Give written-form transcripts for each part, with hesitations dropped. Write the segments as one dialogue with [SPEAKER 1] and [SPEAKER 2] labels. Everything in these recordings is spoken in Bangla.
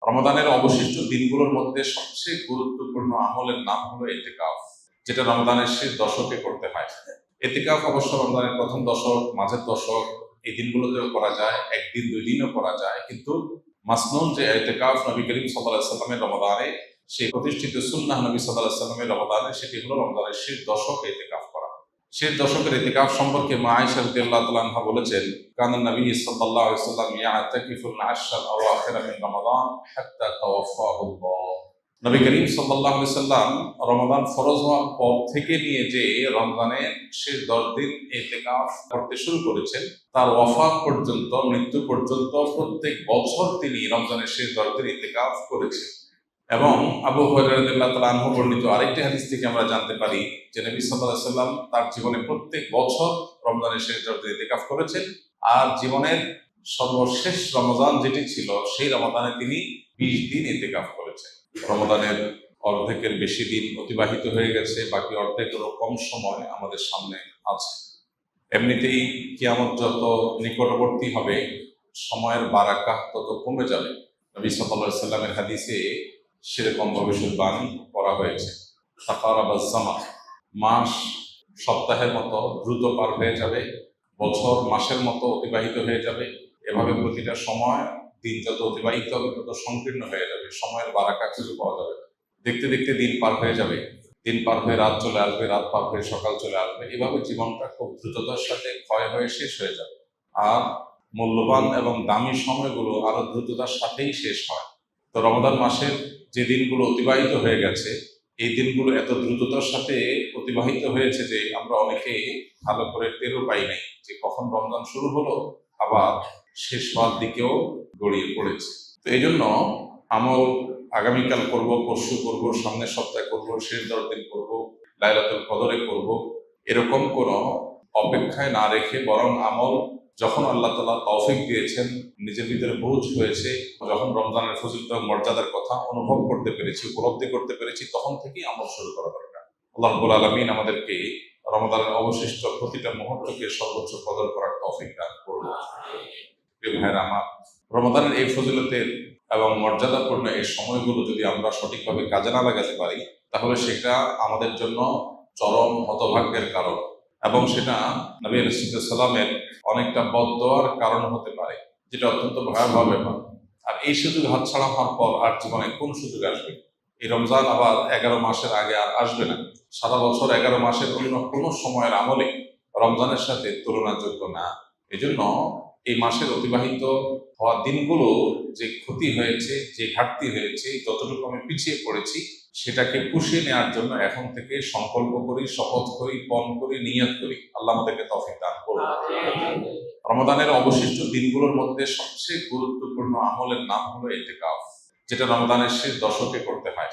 [SPEAKER 1] রমাদানের অবশিষ্ট দিনগুলোর মধ্যে সবচেয়ে গুরুত্বপূর্ণ আমলের নাম হলো ইতিকাফ, যেটা রমাদানের শেষ দশকে করতে হয়। ইতিকাফ অবশ্য রমজানের প্রথম দশক, মাঝের দশক, এই দিনগুলোতেও করা যায়, একদিন দুই দিনও করা যায়, কিন্তু মাসনুন যে ইতিকাফ নবী করিম সাল্লাল্লাহু আলাইহি সাল্লামের রমাদানে, সেই প্রতিষ্ঠিত সুন্নাহ নবী সাল্লাল্লাহু আলাইহি সাল্লামের রমাদানে, সেটি হলো রমজানের শেষ দশকে ইতিকাফ করা। শেষ দশকের ইতিকাফ সম্পর্কে মা আয়েশা রাদিয়াল্লাহু তাআলা আনহা বলেছেন, কানা নবী সাল্লাল্লাহু আলাইহি ওয়াসাল্লাম ইয়াতাকিফুল আশরাল আওয়াখির মিন রমাদান হাত্তা তাওয়াফাহুল্লাহ। নবী করিম সাল্লাল্লাহু আলাইহি ওয়াসাল্লাম রমাদান ফরজ হওয়ার পর থেকে নিয়ে যে রমজানের শেষ 10 দিন ইতিকাফ করতে শুরু করেছেন, তার ওয়াফাত পর্যন্ত, মৃত্যু পর্যন্ত প্রত্যেক বছর তিনি রমজানের শেষ 10 দিন ইতিকাফ করেছেন। এবং আবু হুরায়রা রাদিয়াল্লাহু তাআলা আনহু বর্ণিত আরেকটি হাদিস থেকে আমরা জানতে পারি যে নবী সাল্লাল্লাহু আলাইহি ওয়াসাল্লাম তার জীবনে প্রত্যেক বছর রমজানের শেষ 10 দিন ইতিকাফ করেছেন, আর জীবনের সর্বশেষ রমজান যেটি ছিল, সেই রমজানে তিনি 20 দিন ইতিকাফ করেছেন। রমজানের অর্ধেকের বেশি দিন অতিবাহিত হয়ে গেছে, বাকি অর্ধেকেরও কম সময় আমাদের সামনে আছে। এমনিতেই কিয়ামত যত নিকটবর্তী হবে, সময়ের বারাকাহ তত কমে যাবে। নবী সাল্লাল্লাহু আলাইহি সাল্লামের হাদিসে সেরকম ভবিষ্যৎবাণী করা হয়েছে। তাকারাবাজ জামান, মাস সপ্তাহের মতো দ্রুত পার হয়ে যাবে, বছর মাসের মতো অতিবাহিত হয়ে যাবে। এভাবে প্রতিটা সময়, দিন যত অতিবাহিত হবে তত সংকীর্ণ হয়ে যাবে, সময়ের বারাকা খুঁজে পাওয়া যাবে। দেখতে দেখতে দিন পার হয়ে যাবে, দিন পার হয়ে রাত চলে আসবে, রাত পার হয়ে সকাল চলে আসবে। এভাবে জীবনটা খুব দ্রুততার সাথে ক্ষয় হয়ে শেষ হয়ে যাবে, আর মূল্যবান এবং দামি সময়গুলো আরো দ্রুততার সাথেই শেষ হয়। তো রমজান মাসের যে দিনগুলো অতিবাহিত হয়ে গেছে, এই দিনগুলো এত দ্রুততার সাথে অতিবাহিত হয়েছে যে আমরা অনেকেই ভালো করে টেরও পাই নাই যে কখন রমজান শুরু হলো, আবার শেষ হওয়ার দিকেও গড়িয়ে পড়েছে। তো এই জন্য আমল আগামীকাল করব, পরশু করব, সামনের সপ্তাহে করব, শেষ 10 দিন করব, লাইলাতুল কদরে করব, এরকম কোনো অপেক্ষায় না রেখে বরং আমল যখন আল্লাহ তাআলা তৌফিক দিয়েছেন, নিজের ভিতরে বুঝ হয়েছে, যখন রমজানের ফজিলত ও মর্যাদার কথা অনুভব করতে পেরেছি, উপলব্ধি করতে পেরেছি, তখন থেকেই আমল শুরু করা দরকার। আল্লাহ রাব্বুল আলামিন আমাদেরকে রমজানের অবশিষ্ট প্রতিটা মুহূর্তকে সর্বোচ্চ কদর করার তৌফিক দান করুন। প্রিয় ভাইরা আমার, রমজানের এই ফজিলতের এবং মর্যাদাপূর্ণ এই সময়গুলো যদি আমরা সঠিকভাবে কাজে না লাগাতে পারি, তাহলে সেটা আমাদের জন্য চরম হতভাগ্যের কারণ, এবং সেটা নবী রাসূলুল্লাহ সাল্লাল্লাহু আলাইহি ওয়াসাল্লামের অনেকটা বদদোয়ার কারণ হতে পারে, যেটা অত্যন্ত ভয়াবহ ব্যাপার। আর এই সুযোগ হাতছাড়া হওয়ার পর আর জীবনে কোন সুযোগ আসবে? এই রমজান আবার 11 মাসের আগে আর আসবে না। সারা বছর 11 মাসের অন্য কোনো সময়ের আমলে রমজানের সাথে তুলনাযোগ্য না। এজন্য এই মাসের অতিবাহিত হওয়া দিনগুলো যে ক্ষতি হয়েছে, যে ঘাটতি হয়েছে, যতটুকু আমি পিছিয়ে পড়েছি, সেটাকে পুষিয়ে নেওয়ার জন্য এখন থেকে সংকল্প করি, শপথ করি, পণ করি, নিয়ত করি। আল্লাহ আমাদেরকে তৌফিক দান করুন। রমাদানের অবশিষ্ট দিনগুলোর মধ্যে সবচেয়ে গুরুত্বপূর্ণ আমলের নাম হলো ইতিকাফ, যেটা রমজানের শেষ দশকে করতে হয়।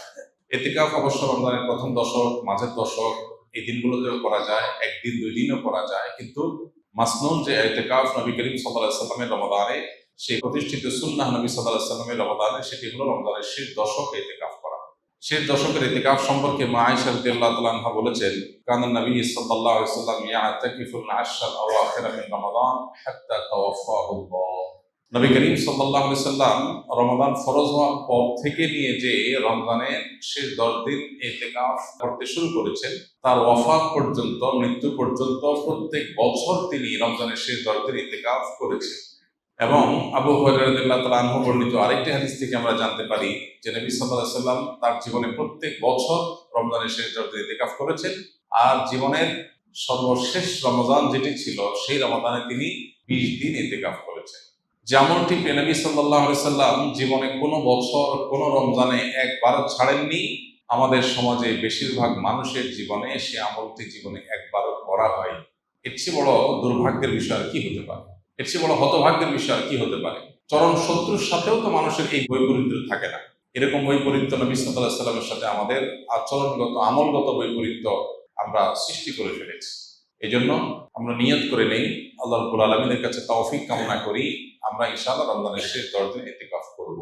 [SPEAKER 1] ইতিকাফ অবশ্য রমজানের প্রথম দশক, মাঝের দশক, এই দিনগুলোতেও করা যায়, একদিন দুই দিনও করা যায়, কিন্তু মাসনুন যে ইতিকাফ নবী করিম সাল্লাল্লাহু আলাইহি সাল্লামের রমাদানে, সেই প্রতিষ্ঠিত সুন্নাহ নবী সাল্লাল্লাহু আলাইহি সাল্লামের রমাদানে, সেটি হলো রমজানের শেষ দশকে ইতিকাফ করা। শেষ দশকের ইতিকাফ সম্পর্কে মা আয়েশা রাদিয়াল্লাহু তাআলা আনহা বলেছেন, কানা নবী সাল্লাল্লাহু আলাইহি ওয়াসাল্লাম ইয়াতাকিফুল আশরাল আওয়াখির মিন রমাদান হাত্তা তাওয়াফাহুল্লাহ। নবী করিম সাল্লাল্লাহু আলাইহি ওয়াসাল্লাম রমাদান ফরজ হওয়ার পর থেকে নিয়ে যে রমজানের শেষ 10 দিন ইতিকাফ করতে শুরু করেছেন, তার ওয়াফাত পর্যন্ত, মৃত্যু পর্যন্ত প্রত্যেক বছর তিনি রমজানের শেষ 10 দিন ইতিকাফ করেছেন। এবং আবু হুরায়রা রাদিয়াল্লাহু তাআলা আনহু বর্ণিত আরেকটি হাদিস থেকে আমরা জানতে পারি যে নবী সাল্লাল্লাহু আলাইহি ওয়াসাল্লাম তার জীবনে প্রত্যেক বছর রমজানের শেষ 10 দিন ইতিকাফ করেছেন, আর জীবনের সর্বশেষ রমজান যেটি ছিল, সেই রমজানে তিনি 20 দিন ইতিকাফ করেছেন। যেমনটি নবী সাল্লাল্লাহু আলাইহি ওয়াসাল্লাম জীবনে কোনো বছর, কোনো রমজানে একবারও ছাড়েননি, আমাদের সমাজে বেশিরভাগ মানুষের জীবনে সে আমলটি জীবনে একবারও করা হয়। এর চেয়ে বড় দুর্ভাগ্যের বিষয় আর কি হতে পারে? এর চেয়ে বড় হতভাগ্যের বিষয় আর কি হতে পারে? চরম শত্রুর সাথেও তো মানুষের এই বৈপরীত্য থাকে না। এরকম বৈপরীত্য নবী সাল্লাল্লাহু আলাইহি ওয়াসাল্লামের সাথে আমাদের আচরণগত, আমলগত বৈপরীত্য আমরা সৃষ্টি করে ফেলেছি। এই জন্য আমরা নিয়ত করে নেই, আল্লাহ রাব্বুল আলামিনের কাছে তৌফিক কামনা করি, আমরা ইনশাআল্লাহ রমজানের শেষ 10 দিন ইতিকাফ করব।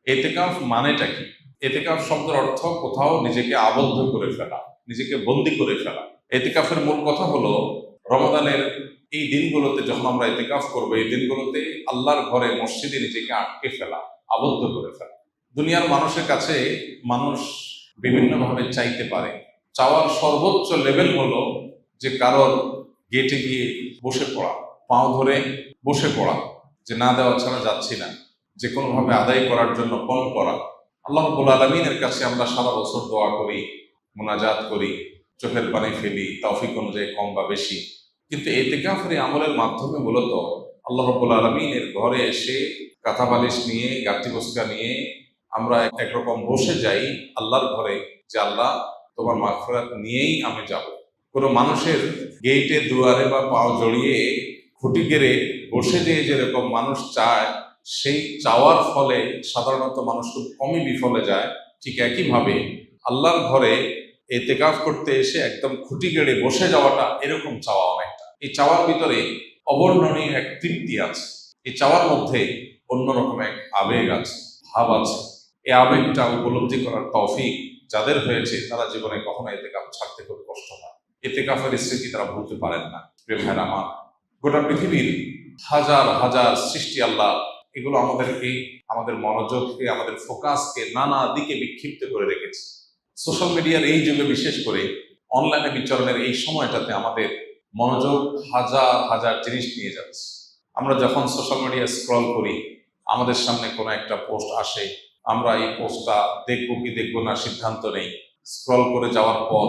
[SPEAKER 1] ইতিকাফ মানেটা কি? ইতিকাফ শব্দের অর্থ কোথাও নিজেকে আবদ্ধ করে ফেলা, নিজেকে বন্দী করে ফেলা। ইতিকাফের মূল কথা হলো রমাদানের এই দিনগুলোতে যখন আমরা ইতিকাফ করবো, এই দিনগুলোতে আল্লাহর ঘরে, মসজিদে নিজেকে আটকে ফেলা, আবদ্ধ করে ফেলা। দুনিয়ার মানুষের কাছে মানুষ বিভিন্নভাবে চাইতে পারে। চাওয়ার সর্বোচ্চ লেভেল হলো যে কারোর গেটে গিয়ে বসে পড়া, পাও ধরে বসে পড়া, যে না দেওয়া ছাড়া যাচ্ছি না, যে কোনোভাবে আদায় করার জন্য পণ করা। আল্লাহ রাব্বুল আলামিনের কাছে আমরা সারা বছর দোয়া করি, মুনাজাত করি, চোখের পানি ফেলি তৌফিক অনুযায়ী কম বা বেশি, কিন্তু ইতিকাফের আমলের মাধ্যমে মূলত আল্লাহ রাব্বুল আলামিনের ঘরে এসে কাঁথা বালিশ নিয়ে গাঁটি বস্কা নিয়ে আমরা একরকম বসে যাই আল্লাহর ঘরে, যে আল্লাহ তোমার মাগফিরাত নিয়েই আমি যাব। কোনো মানুষের গেইটে দুয়ারে বা পাও জড়িয়ে খুঁটি গেড়ে বসে যেরকম মানুষ চায়, সেই চাওয়ার ফলে সাধারণত মানুষ খুব কমই বিফলে যায়। ঠিক একইভাবে আল্লাহর ঘরে ইতিকাফ করতে এসে একদম খুঁটি গেড়ে বসে যাওয়াটা এরকম চাওয়া অনেকটা। এই চাওয়ার ভিতরে অবর্ণনীয় এক তৃপ্তি আছে, এই চাওয়ার মধ্যে অন্যরকম এক আবেগ আছে, ভাব আছে। এই আবেগটা উপলব্ধি করার তৌফিক যাদের হয়েছে তারা জীবনে কখনো ইতিকাফ ছাড়তে খুব কষ্ট হয়, ইতিকাফের স্মৃতি তারা ভুলতে পারেন না। প্রিয় ভাইরা আমার, গোটা পৃথিবীর হাজার হাজার সৃষ্টি আল্লাহ, এগুলো আমাদেরকে, আমাদের মনোযোগকে, আমাদের ফোকাসকে নানা দিকে বিক্ষিপ্ত করে রেখেছে। সোশ্যাল মিডিয়ার এই যুগে, বিশেষ করে অনলাইনে বিচরণের এই সময়টাতে আমাদের মনোযোগ হাজার হাজার জিনিস নিয়ে যাচ্ছে। আমরা যখন সোশ্যাল মিডিয়া স্ক্রল করি, আমাদের সামনে কোনো একটা পোস্ট আসে, আমরা এই পোস্টটা দেখবো কি দেখবো না সিদ্ধান্ত নেই। স্ক্রল করে যাওয়ার পর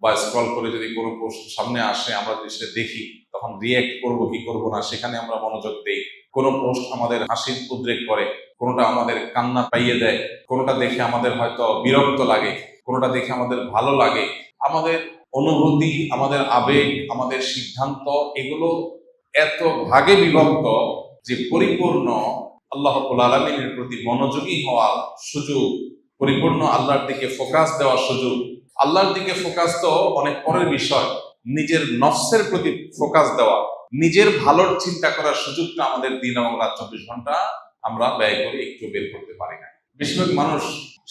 [SPEAKER 1] বা স্ক্রল করে যদি কোনো পোস্ট সামনে আসে, আমরা যদি সেটা দেখি, তখন রিয়েক্ট করবো কি করবো না সেখানে আমরা মনোযোগ দিই। কোনো পোস্ট আমাদের হাসির উদ্রেক করে, কোনোটা আমাদের কান্না পাইয়ে দেয়, কোনোটা দেখে আমাদের হয়তো বিরক্ত লাগে, কোনোটা দেখে আমাদের ভালো লাগে। আমাদের অনুভূতি, আমাদের আবেগ, আমাদের সিদ্ধান্ত, এগুলো এত ভাগে বিভক্ত যে পরিপূর্ণ আল্লাহ রাব্বুল আলামিনের প্রতি মনোযোগী হওয়ার সুযোগ, পরিপূর্ণ আল্লাহর দিকে ফোকাস দেওয়ার সুযোগ। আল্লাহর দিকে ফোকাস তো অনেক পরের বিষয়, নিজের নফসের প্রতি ফোকাস দেওয়া, নিজের ভালোর চিন্তা করার সুযোগটা আমাদের দিন এবং রাত 24 ঘন্টা আমরা ব্যয় করে একটু বের করতে পারি না। বেশিরভাগ মানুষ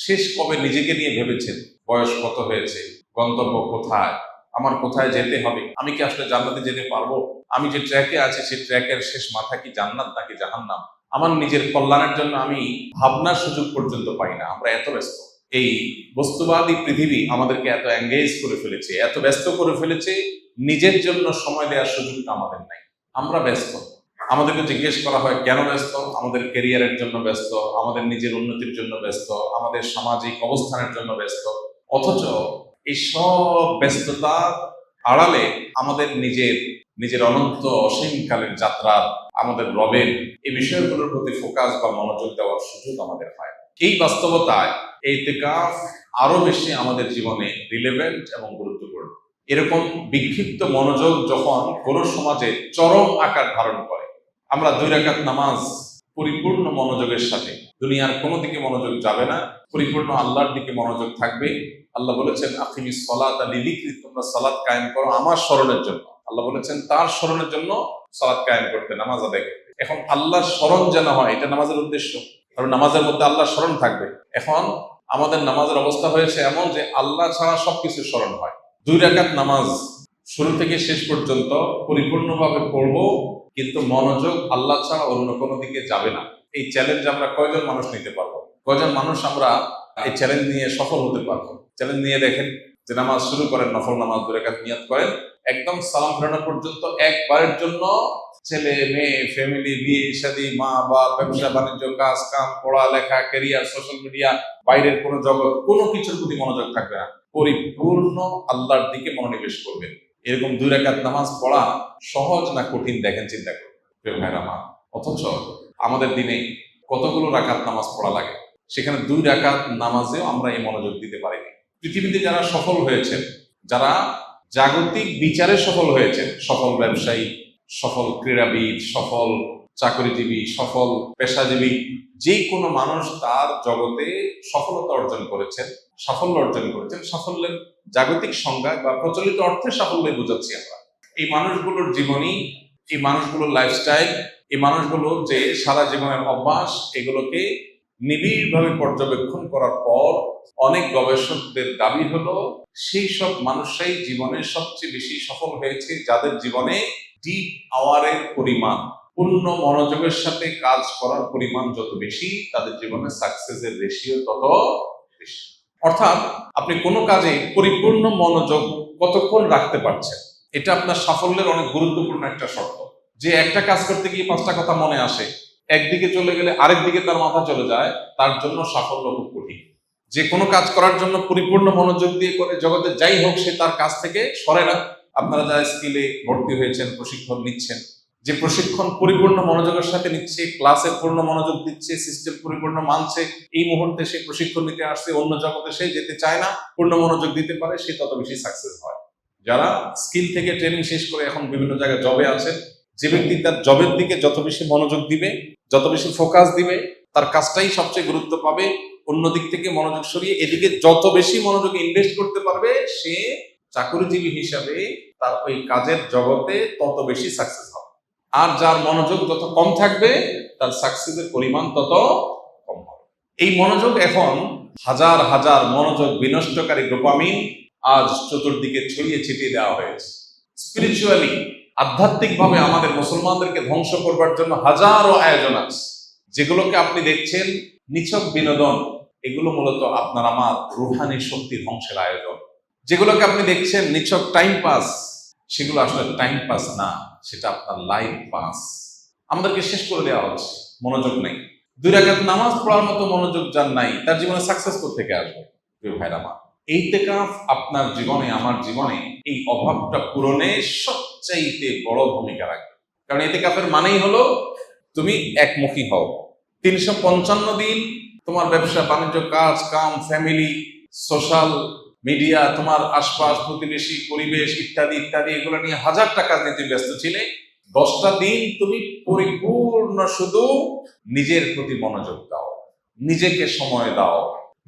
[SPEAKER 1] শেষ কবে নিজেকে নিয়ে ভেবেছেন, বয়স কত হয়েছে, গন্তব্য কোথায়, আমার কোথায় যেতে হবে, আমি কি আসলে জান্নাতে যেতে পারবো, আমি যে ট্র্যাকে আছি সেই ট্র্যাকের শেষ মাথা কি জান্নাত নাকি জাহান্নাম, আমার নিজের কল্যাণের জন্য আমি ভাবনার সুযোগ পর্যন্ত পাই না। আমরা এত ব্যস্ত, এই বস্তুবাদী পৃথিবী আমাদেরকে এত এঙ্গেজ করে ফেলেছে, এত ব্যস্ত করে ফেলেছে, নিজের জন্য সময় দেওয়ার সুযোগটা আমাদের নাই। আমরা ব্যস্ত, আমাদেরকে জিজ্ঞেস করা হয় কেন ব্যস্ত, আমাদের ক্যারিয়ারের জন্য ব্যস্ত, আমাদের নিজের উন্নতির জন্য ব্যস্ত, আমাদের সামাজিক অবস্থানের জন্য ব্যস্ত। অথচ এই সব ব্যস্ততা আড়ালে আমাদের নিজের অনন্ত অসীমকালের যাত্রার, আমাদের রবের এই বিষয়গুলোর প্রতি ফোকাস বা মনোযোগ দেওয়ার সুযোগ আমাদের হয়। এই বাস্তবতায় ইতিকাফ আরো বেশি আমাদের জীবনে রিলেভেন্ট এবং গুরুত্বপূর্ণ। এরকম বিক্ষিপ্ত মনোযোগ যখন কোনো সমাজে চরম আকার ধারণ করে, আমরা 2 রাকাত নামাজ পরিপূর্ণ মনোযোগের সাথে, দুনিয়ার কোনো দিকে মনোযোগ যাবে না, পরিপূর্ণ আল্লাহর দিকে মনোযোগ থাকবে। আল্লাহ বলেছেন আকিমিস সালাতা লিযিকরি, তোমরা সালাত কায়েম করো আমার স্মরণের জন্য। আল্লাহ বলেছেন তার স্মরণের জন্য সালাত কায়েম করতে, নামাজ আদায় করতে। এখন আল্লাহর স্মরণ যেন হয়, এটা নামাজের উদ্দেশ্য, কারণ নামাজের মধ্যে আল্লাহর স্মরণ থাকবে। এখন আমাদের নামাজের অবস্থা হয়েছে এমন যে আল্লাহ ছাড়া সবকিছু স্মরণ হয়। 2 রাকাত নামাজ শুরু থেকে শেষ পর্যন্ত পরিপূর্ণভাবে পড়বো, কিন্তু মনোযোগ আল্লাহ ছাড়া অন্য কোনো দিকে যাবে না। এই চ্যালেঞ্জ আমরা কয়জন মানুষ নিতে পারবো, কয়জন মানুষ আমরা এই চ্যালেঞ্জ নিয়ে সফল হতে পারবো? চ্যালেঞ্জ নিয়ে দেখেন, যে নামাজ শুরু করেন, নফল নামাজ 2 রাকাত নিয়ত করেন, একদম সালাম ফেরানো পর্যন্ত একবারের জন্য ছেলে মেয়ে, ফ্যামিলি, বিয়ে শাদী, মা বাবা, ব্যবসা বাণিজ্য, কাজ কাম, পড়ালেখা, ক্যারিয়ার, সোশ্যাল মিডিয়া, বাইরের কোনো জগৎ, কোনো কিছুর প্রতি মনোযোগ থাকবে না, পরিপূর্ণ আল্লাহর দিকে মনোনিবেশ করবেন। এরকম 2 রাকাত নামাজ পড়া সহজ না কঠিন দেখেন, চিন্তা করুন প্রিয় ভাইরা আমার। অথচ আমাদের দিনে কতগুলো রাকাত নামাজ পড়া লাগে, সেখানে 2 রাকাত নামাজেও আমরা এই মনোযোগ দিতে পারিনি। পৃথিবীতে যারা সফল হয়েছেন, যারা জাগতিক বিচারে সফল হয়েছেন, সফল ব্যবসায়ী, সফল ক্রীড়াবিদ, সফল চাকরিজীবী, সফল পেশাজীবী, যে কোনো মানুষ তার জগতে সফলতা অর্জন করেছেন, সাফল্য অর্জন করেছেন। সাফল্যের জাগতিক সংজ্ঞা বা প্রচলিত অর্থে সাফল্যই বোঝাচ্ছি আমরা। এই মানুষগুলোর জীবনী, এই মানুষগুলোর লাইফস্টাইল, এই মানুষগুলো যে সারা জীবনের অভ্যাস, এগুলোকে নিবিড়ভাবে পর্যবেক্ষণ করার পর অনেক গবেষকদের দাবি হলো সেই সব মানুষরাই জীবনে সবচেয়ে বেশি সফল হয়েছে যাদের জীবনে ডিপ আওয়ারের পরিমাণ, পূর্ণ মনোযোগের সাথে কাজ করার পরিমাণ যত বেশি, তাদের জীবনে সাকসেসের রেশিও তত বেশি। অর্থাৎ আপনি কোনো কাজে পরিপূর্ণ মনোযোগ কতক্ষণ রাখতে পারছেন, এটা আপনার সাফল্যের অনেক গুরুত্বপূর্ণ একটা শর্ত। যে একটা কাজ করতে গিয়ে 5টা কথা মনে আসে, একদিকে চলে গেলে আরেক দিকে তার মাথা চলে যায়, তার জন্য সাফল্য খুব কঠিন। যে কোনো কাজ করার জন্য পরিপূর্ণ মনোযোগ দিয়ে করে জগতে যাই হোক, সে তার কাজ থেকে সরে না। আপনারা যারা স্কিলে ভর্তি হয়েছেন, প্রশিক্ষণ নিচ্ছেন, যে প্রশিক্ষণ পরিপূর্ণ মনোযোগের সাথে নিচ্ছে, ক্লাসে পূর্ণ মনোযোগ দিচ্ছে, সিস্টেম পরিপূর্ণ মানছে, এই মুহূর্তে সে প্রশিক্ষণ নিতে আসছে, অন্য জগতে সে যেতে চায় না, পূর্ণ মনোযোগ দিতে পারে, সে তত বেশি সাকসেস হয়। যারা স্কিল থেকে ট্রেনিং শেষ করে এখন বিভিন্ন জায়গায় জবে আছেন, যে ব্যক্তি তার জবের দিকে যত বেশি মনোযোগ দিবে, যত বেশি ফোকাস দিবে, তার কাজটাই সবচেয়ে গুরুত্ব পাবে। অন্য দিক থেকে মনোযোগ সরিয়ে এদিকে যত বেশি মনোযোগ ইনভেস্ট করতে পারবে, সে চাকরিজীবী হিসাবে তার ওই কাজের জগতে তত বেশি সাকসেস হবে। আর যার মনোযোগ যত কম থাকবে, তার সাকসেসের পরিমাণ তত কম হবে। এই মনোযোগ এখন হাজার হাজার মনোযোগ বিনষ্টকারী ডোপামিন আজ চতুর্দিকে ছড়িয়ে ছিটিয়ে দেওয়া হয়েছে। স্পিরিচুয়ালি, আধ্যাত্মিকভাবে আমাদের মুসলমানদেরকে ধ্বংস করবার জন্য হাজারো আয়োজন আছে। যেগুলোকে আপনি দেখছেন নিছক বিনোদন, এগুলো মূলত আপনার আমার রুহানি শক্তি ধ্বংসের আয়োজন। যেগুলোকে আপনি দেখছেন নিছক টাইম পাস, সেগুলো আসলে টাইম পাস না, সেটা আপনার লাইফ পাস। আমাদেরকে শেষ করে দেওয়া হচ্ছে, মনোযোগ নেই। 2 রাকাত নামাজ পড়ার মতো মনোযোগ যার নাই, তার জীবনে সাকসেস থেকে আসবে? প্রিয় ভাইরা আমার, ইতিকাফ আপনার জীবনে, আমার জীবনে এই অভাবটা পূরণে সবচাইতে বড় ভূমিকা রাখবে। কারণ ইতিকাফের মানেই হলো তুমি একমুখী হও। 355 দিন তোমার ব্যবসা বাণিজ্য, কাজ কাম, ফ্যামিলি, সোশ্যাল মিডিয়া, তোমার আশপাশ, প্রতিবেশী, পরিবেশ ইত্যাদি ইত্যাদি, এগুলো নিয়ে হাজারটা কাজ নিয়ে তুমি ব্যস্ত ছিলে। 10টা দিন তুমি পরিপূর্ণ শুধু নিজের প্রতি মনোযোগ দাও, নিজেকে সময় দাও,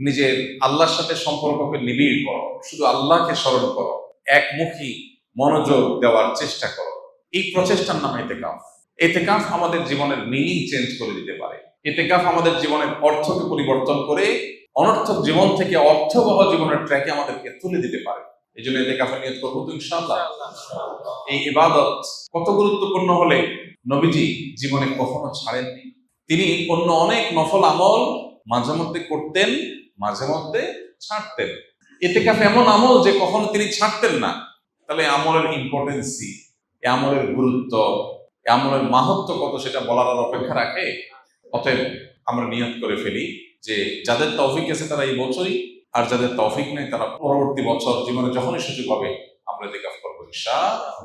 [SPEAKER 1] নিজের আল্লাহর সাথে সম্পর্ককে নিবিড় করো, শুধু আল্লাহকে স্মরণ করো, একমুখী মনোযোগ দেওয়ার চেষ্টা করো। এই প্রচেষ্টার নাম ইতিকাফ। ইতিকাফ আমাদের জীবনের মিনিং চেঞ্জ করে দিতে পারে। ইতিকাফ আমাদের জীবনের অর্থকে পরিবর্তন করে অনর্থক জীবন থেকে অর্থবহ জীবনের ট্র্যাকে আমাদেরকে তুলে দিতে পারে। এই জন্য ইতিকাফের নিয়ত করবো তো ইনশাআল্লাহ। এই ইবাদত কত গুরুত্বপূর্ণ হলে নবীজি জীবনে কখনো ছাড়েননি। তিনি অন্য অনেক নফল আমল মাঝে মধ্যে করতেন, মাঝে মধ্যে ছাড়তেন। ইতিকাফ এমন আমল যে কখনো তিনি ছাড়তেন না। তাহলে আমলের ইম্পর্টেন্সি, এ আমলের গুরুত্ব, এ আমলের মাহাত্ম্য কত, সেটা বলার আর অপেক্ষা রাখে? অতএব আমরা নিয়ত করে ফেলি যে যাদের তৌফিক আছে তারা এই বছরই, আর যাদের তৌফিক নেই তারা পরবর্তী বছর জীবনে যখনই সুযোগ হবে আমরা ইতিকাফ করবো ইনশাআল্লাহ।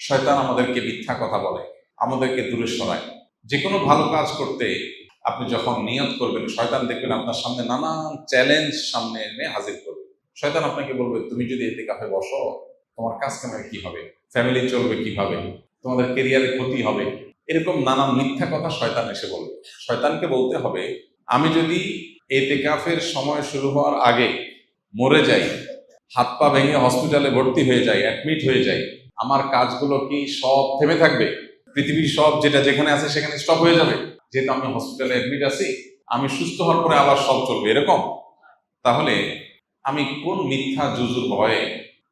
[SPEAKER 1] শয়তান আমাদেরকে মিথ্যা কথা বলে, আমাদেরকে দূরে সরায়। যে কোনো ভালো কাজ করতে আপনি যখন নিয়ত করবেন, শয়তান দেখবেন আপনার সামনে নানান চ্যালেঞ্জ সামনে এনে হাজির করবে। শয়তান আপনাকে বলবে, তুমি যদি ইতিকাফে বসো, তোমার কাজ কামের কি হবে, ফ্যামিলি চলবে কিভাবে, তোমাদের কেরিয়ারে ক্ষতি হবে, এরকম নানান মিথ্যা কথা শয়তান এসে বলবে। শয়তানকে বলতে হবে, আমি যদি ইতিকাফের সময় শুরু হওয়ার আগে মরে যাই, হাত পা ভেঙে হসপিটালে ভর্তি হয়ে যাই, অ্যাডমিট হয়ে যাই, আমার কাজগুলো কি সব থেমে থাকবে? পৃথিবীর সব যেটা যেখানে আছে সেখানে স্টপ হয়ে যাবে? যেহেতু আমি হসপিটালে অ্যাডমিট আছি, আমি সুস্থ হওয়ার পরে আবার সব চলবে এরকম? তাহলে আমি কোন মিথ্যা জুজুর ভয়ে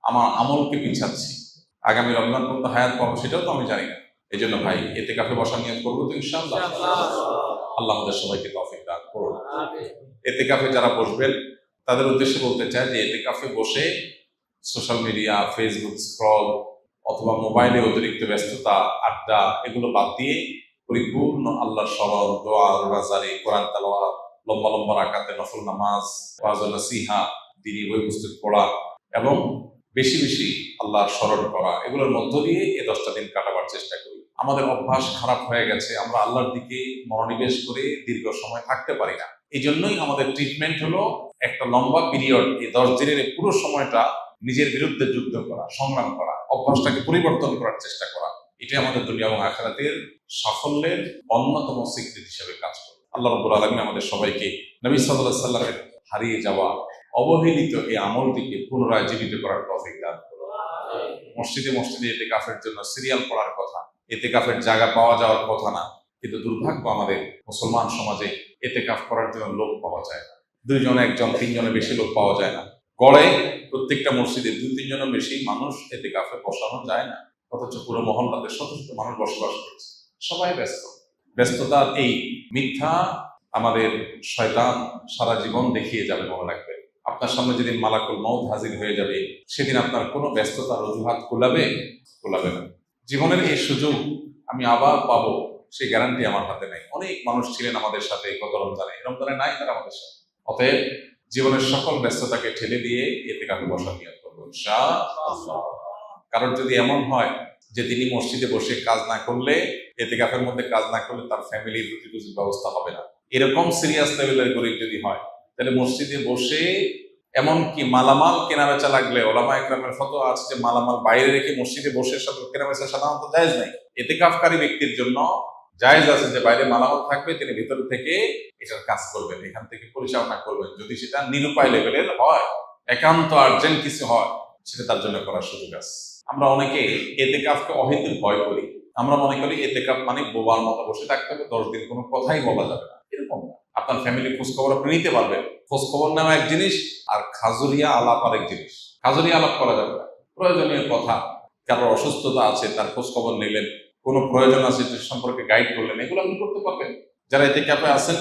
[SPEAKER 1] আমার আমলকে পিছাচ্ছি? আগামী রমজান পর্যন্ত হায়াত পাবো সেটাও তো আমি জানি না। এই জন্য ভাই ইতিকাফে বসার নিয়ত করবো তো ইনশাআল্লাহ। আল্লাহ আমাদের সবাইকে তৌফিক দান করুন। ইতিকাফে যারা বসবেন তাদের উদ্দেশ্যে বলতে চাই যে ইতিকাফে বসে সোশ্যাল মিডিয়া, ফেসবুক স্ক্রল অথবা মোবাইলে অতিরিক্ত ব্যস্ততা, আড্ডা, এগুলো বাদ দিয়ে পরিপূর্ণ আল্লাহর স্মরণ, দোয়া, রোজাদারি, কোরআন তেলাওয়াত, লম্বা লম্বা রাকাতে নফল নামাজ, ওয়াজ ও নসিহা, দ্বীনি বই পুস্তক পড়া এবং বেশি বেশি আল্লাহর স্মরণ করা, এগুলোর মধ্য দিয়ে এই 10টা দিন কাটাবার চেষ্টা করি। আমাদের অভ্যাস খারাপ হয়ে গেছে, আমরা আল্লাহর দিকে মনোনিবেশ করে দীর্ঘ সময় থাকতে পারি না। এই জন্যই আমাদের ট্রিটমেন্ট হলো একটা লম্বা পিরিয়ড, এই 10 দিনের পুরো সময়টা নিজের বিরুদ্ধে যুদ্ধ করা, সংগ্রাম করা, অভ্যাসটাকে পরিবর্তন করার চেষ্টা করা। এটাই আমাদের দুনিয়া এবং আখিরাতের সাফল্যের অন্যতম স্বীকৃতি হিসেবে কাজ করে। আল্লাহ রাব্বুল আলামিন আমাদের সবাইকে নবী সাল্লাল্লাহু আলাইহি সাল্লামের হারিয়ে যাওয়া অবহেলিত এই আমলটিকে পুনরায় জীবিত করার তৌফিক দান করুন। মসজিদে মসজিদে ইতিকাফের জন্য সিরিয়াল পড়ার কথা, ইতিকাফের জায়গা পাওয়া যাওয়ার কথা না, কিন্তু দুর্ভাগ্য আমাদের মুসলমান সমাজে ইতিকাফ করার জন্য লোক পাওয়া যায় না। 2 জন, 1 জন, 3 জনের বেশি লোক পাওয়া যায় না। গড়ে প্রত্যেকটা মসজিদে 2-3 জনের বেশি মানুষ ইতিকাফে বসানো যায় না, অথচ পুরো মহল্লাতে শত শত মানুষ বসবাস করছে। সবাই ব্যস্ত। ব্যস্ততার এই মিথ্যা আমাদের শয়তান সারা জীবন দেখিয়ে যাবে, মনে রাখবে। আপনার সামনে যেদিন মালাকুল মউত হাজির হয়ে যাবে, সেদিন আপনার কোনো ব্যস্ততার অজুহাত কুলাবে না। জীবনের এই সুযোগ আমি আবার পাবো, সেই গ্যারান্টি আমার হাতে নাই। অনেক মানুষ ছিলেন আমাদের সাথে গত রমজানে নাই তারা আমাদের সাথে। অতএব জীবনের সকল ব্যস্ততাকে ঠেলে দিয়ে ইতিকাফে বসা নিয়ত করবো ইনশাআল্লাহ। কারণ যদি এমন হয় যে তিনি মসজিদে বসে কাজ না করলে, ইতিকাফের মধ্যে কাজ না করলে তার ফ্যামিলির রুটি রুজির ব্যবস্থা হবে না, এরকম সিরিয়াস লেভেলের গরিব যদি হয়, তাহলে মসজিদে বসে এমনকি মালামাল কেনাবেচা লাগলে, ওলামা ইকরামের ফতোয়া আছে যে মালামাল বাইরে রেখে মসজিদে বসে কেনাবেচা সাধারণত জায়েজ নাই। ইতিকাফকারী ব্যক্তির জন্য জায়েজ আছে যে বাইরে মালামাল থাকবে, তিনি ভিতর থেকে এটার কাজ করবেন, এখান থেকে পরিচালনা করবেন। যদি সেটা নিরুপায় লেভেলের হয়, একান্ত আর্জেন্ট কিছু হয়, সেটা তার জন্য করার সুযোগ আছে। আমরা অনেকে ইতিকাফকে অহেতুক ভয় করি। আমরা মনে করি ইতিকাফ মানে বোবার মতো বসে থাকতে হবে, 10 দিন কোনো কথাই বলা যাবে না, এরকম না। আপনার ফ্যামিলি খোঁজখবর আপনি নিতে পারবেন। খোঁজখবর নেওয়া এক জিনিস, আর খাজুরিয়া আলাপ আরেক জিনিস। খাজুরিয়া আলাপ করা যাবে না, প্রয়োজনীয় কথা, কারোর অসুস্থতা আছে তার খোঁজখবর নিলেন, কোনো প্রয়োজন আছে সে সম্পর্কে গাইড করলেন, এগুলো আপনি করতে পারবেন। যারা ইতিকাফে আছেন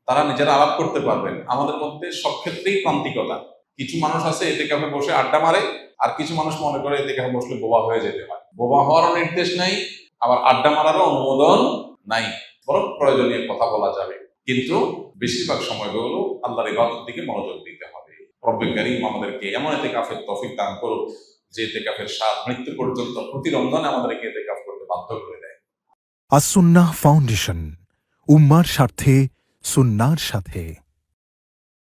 [SPEAKER 1] তারা নিজেরা আলাপ করতে পারবেন। আমাদের মধ্যে সব ক্ষেত্রেই প্রান্তিকতা। কিছু মানুষ আছে ইতিকাফে বসে আড্ডা মারে, আর কিছু মানুষ মনে করে ইতিকাফে বসলে বোবা হয়ে যেতে হয়। বোবা হওয়ারও নির্দেশ নাই, আবার আড্ডা মারারও অনুমোদন নাই। বরং প্রয়োজনীয় কথা বলা যাবে, কিন্তু বেশিরভাগ সময়গুলো আল্লাহর ইবাদতের দিকে মনোযোগ দিতে হবে। রব্বুল কারীম আমাদেরকে এমন ইতিকাফের তৌফিক দান করুক যে ইতিকাফের স্বাদ মৃত্যু পর্যন্ত প্রতি রমজানে আমাদেরকে ইতিকাফ করতে বাধ্য করে দেয়।
[SPEAKER 2] আস-সুন্নাহ ফাউন্ডেশন, উম্মার স্বার্থে সুন্নাহর সাথে।